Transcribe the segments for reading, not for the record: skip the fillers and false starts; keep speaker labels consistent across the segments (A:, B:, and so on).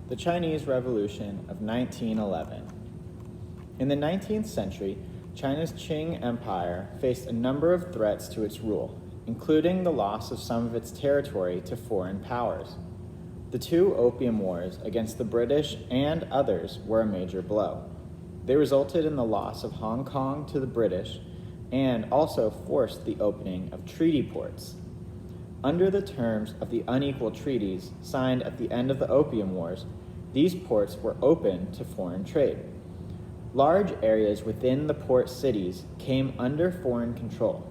A: The Chinese Revolution of 1911. In the 19th century, China's Qing Empire faced a number of threats to its rule, including the loss of some of its territory to foreign powers. The two Opium Wars against the British and others were a major blow. They resulted in the loss of Hong Kong to the British and also forced the opening of treaty ports. Under the terms of the unequal treaties signed at the end of the Opium Wars, these ports were open to foreign trade. Large areas within the port cities came under foreign control.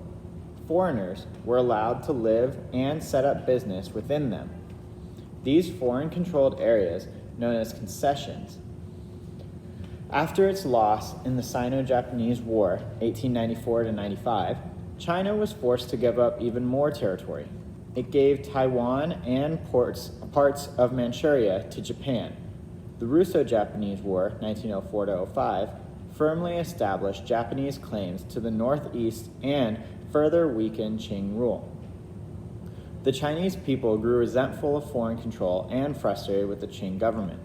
A: Foreigners were allowed to live and set up business within them. These foreign-controlled areas, known as concessions. After its loss in the Sino-Japanese War, 1894-95, China was forced to give up even more territory. It gave Taiwan and parts of Manchuria to Japan. The Russo-Japanese War, 1904-05, firmly established Japanese claims to the northeast and further weakened Qing rule. The Chinese people grew resentful of foreign control and frustrated with the Qing government.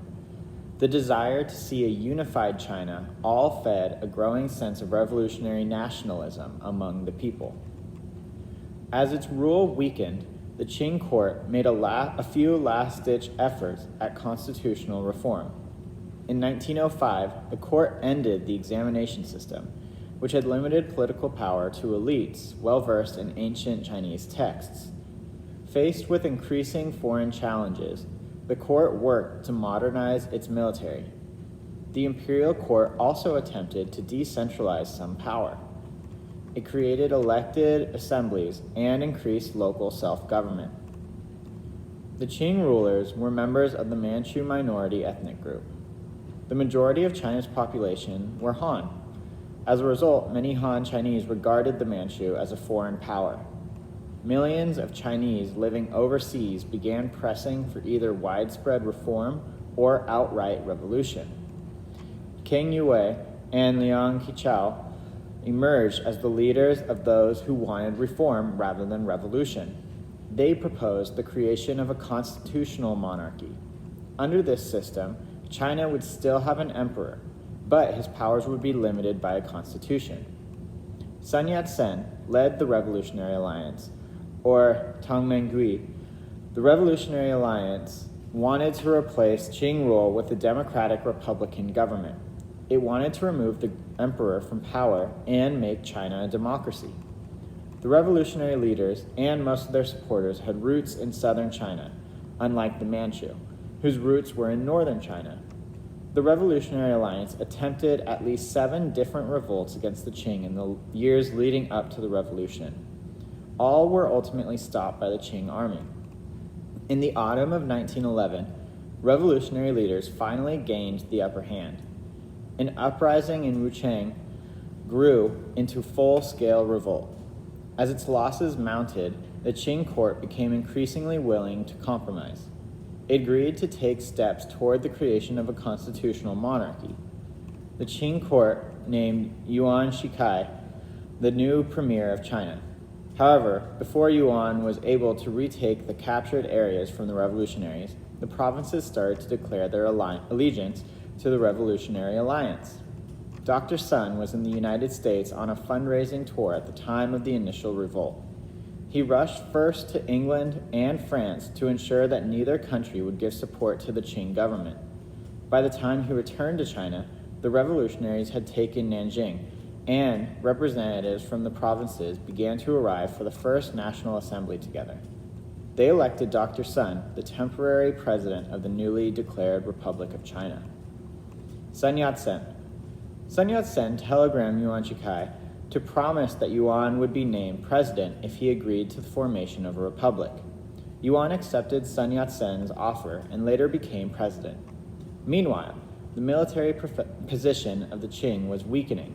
A: The desire to see a unified China all fed a growing sense of revolutionary nationalism among the people. As its rule weakened, the Qing court made a few last-ditch efforts at constitutional reform. In 1905, the court ended the examination system, which had limited political power to elites well-versed in ancient Chinese texts. Faced with increasing foreign challenges, the court worked to modernize its military. The imperial court also attempted to decentralize some power. It created elected assemblies and increased local self-government. The Qing rulers were members of the Manchu minority ethnic group. The majority of China's population were Han. As a result, many Han Chinese regarded the Manchu as a foreign power. Millions of Chinese living overseas began pressing for either widespread reform or outright revolution. King Yue and Liang Qichao emerged as the leaders of those who wanted reform rather than revolution. They proposed the creation of a constitutional monarchy. Under this system, China would still have an emperor, but his powers would be limited by a constitution. Sun Yat-sen led the Revolutionary Alliance, or Tongmenghui. The Revolutionary Alliance wanted to replace Qing rule with a democratic republican government. It wanted to remove the emperor from power and make China a democracy. The revolutionary leaders and most of their supporters had roots in southern China, unlike the Manchu, whose roots were in northern China. The Revolutionary Alliance attempted at least 7 different revolts against the Qing in the years leading up to the revolution. All were ultimately stopped by the Qing army. In the autumn of 1911, revolutionary leaders finally gained the upper hand. An uprising in Wuchang grew into full-scale revolt. As its losses mounted, the Qing court became increasingly willing to compromise. It agreed to take steps toward the creation of a constitutional monarchy. The Qing court named Yuan Shikai the new premier of China. However, before Yuan was able to retake the captured areas from the revolutionaries, the provinces started to declare their allegiance to the Revolutionary Alliance. Dr. Sun was in the United States on a fundraising tour at the time of the initial revolt. He rushed first to England and France to ensure that neither country would give support to the Qing government. By the time he returned to China, the revolutionaries had taken Nanjing, and representatives from the provinces began to arrive for the first National Assembly together. They elected Dr. Sun, the temporary president of the newly declared Republic of China. Sun Yat-sen. Sun Yat-sen telegrammed Yuan Shikai to promise that Yuan would be named president if he agreed to the formation of a republic. Yuan accepted Sun Yat-sen's offer and later became president. Meanwhile, the military position of the Qing was weakening.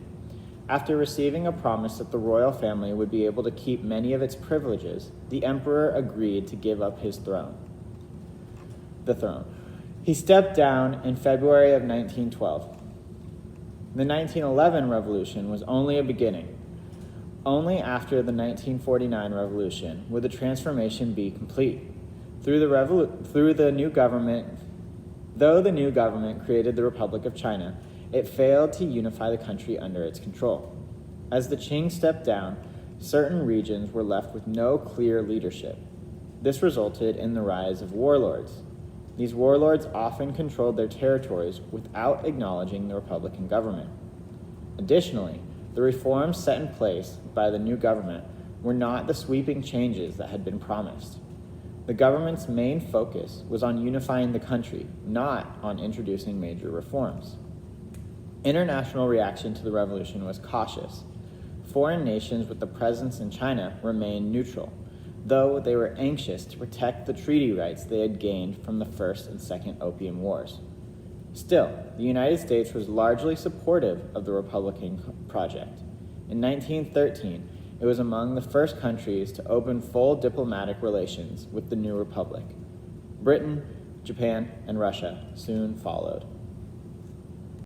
A: After receiving a promise that the royal family would be able to keep many of its privileges, the emperor agreed to give up his throne. He stepped down in February of 1912. The 1911 revolution was only a beginning. Only after the 1949 revolution would the transformation be complete. Through the new government Though the new government created the Republic of China, it failed to unify the country under its control. As the Qing stepped down, certain regions were left with no clear leadership. This resulted in the rise of warlords. These warlords often controlled their territories without acknowledging the Republican government. Additionally, the reforms set in place by the new government were not the sweeping changes that had been promised. The government's main focus was on unifying the country, not on introducing major reforms. International reaction to the revolution was cautious. Foreign nations with a presence in China remained neutral, though they were anxious to protect the treaty rights they had gained from the First and Second Opium Wars. Still, the United States was largely supportive of the Republican project. In 1913, it was among the first countries to open full diplomatic relations with the new republic. Britain, Japan, and Russia soon followed.